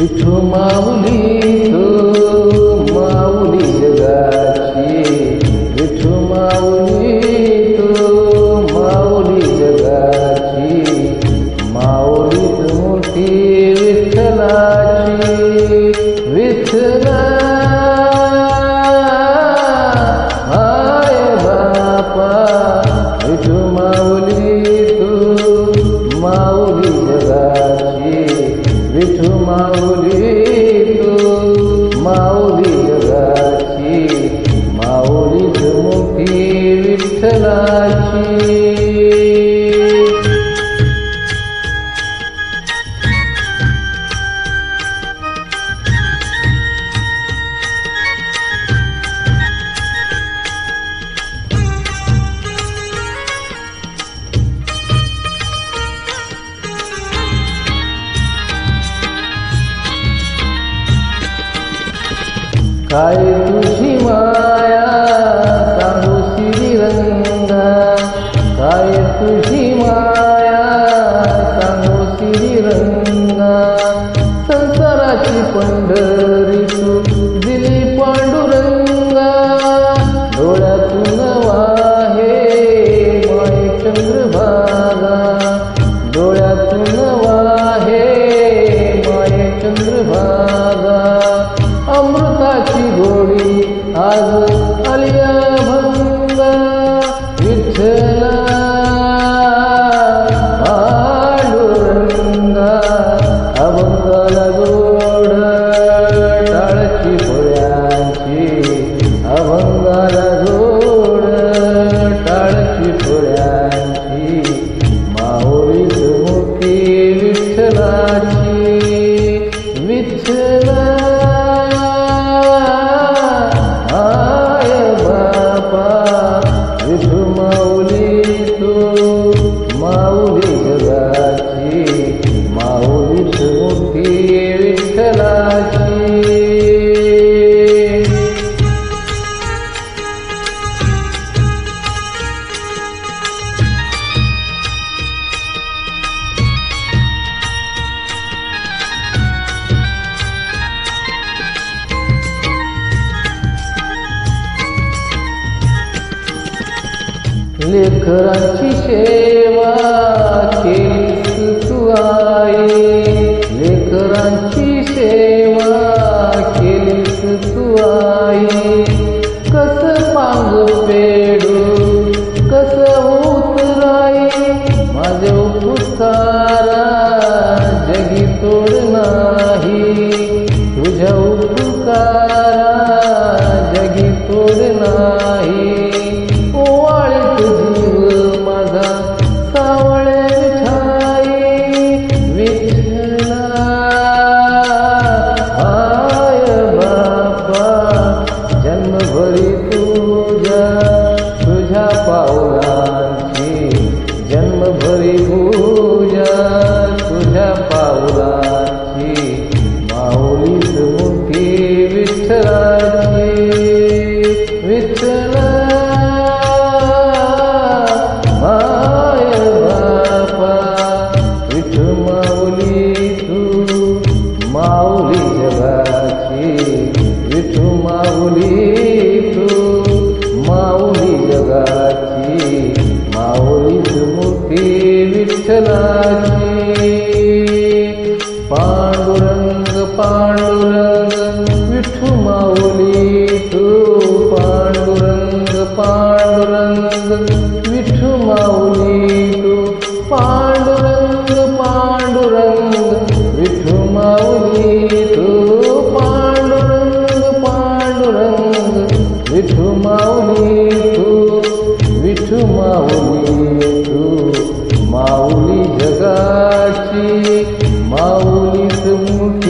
विठू माऊली तू माऊली जगाची, विठू माऊली तू माऊली जगाची, माऊलीच मोठी विठ्ठलाची. विठ्ठला माय बापा, विठू माऊली तू माऊली जगाची, विठू माऊली तू माऊली जगाची, माऊलीच मोठी विठ्ठलाची. काय तुझी माया सांगू श्रीरंगा, काय तुझी माया सांगू श्रीरंगा. संसाराची पंढरी तू दिली पांडुरंगा, डोळ्यातून वाहे माय चंद्रभागा, डोळ्यातून वाहे माय चंद्रभागा. अमृताची गोडी आज आलिया भंगा, विठ्ठला पांडुरंगा. अभंगाला जोड टाळची पोळ्यांची, अभंगाला जोड टाळची पोळ्यांची, माऊलीच मोठी विठ्ठलाची. विठ्ठला विठू माऊली तू माऊली जगाची, माऊलीच मोठी विठ्ठलाची. लेकरांची सेवा केलीस तू आई, लेकरांची सेवा केलीस तू आई. कस पांग पेडू कस उतराई, माझे उपकारा जगी तोड नाही, तुझ्या उपकारा जगी तोड नाही. जन्मभरी तुझ्या पावलांची, जन्मभरी पूजा तुझ्या पावलांची, माऊलीच मोठी विठ्ठलाची. विठ्ठला माय बापा, विठू माऊली तू माऊली जगाची, विठू माऊली तू माऊली जगाची, माऊलीच मोठी विठ्ठलाची. पांडुरंग पांडुरंग विठू माऊली तू, पांडुरंग पांडुरंग विठू माऊली तू, पांडुरंग पांडुरंग विठू माऊली तू, पांडुरंग पांडुरंग विठू माऊली तू, विठू माऊली तू माऊली जगाची, माऊलीच मोठी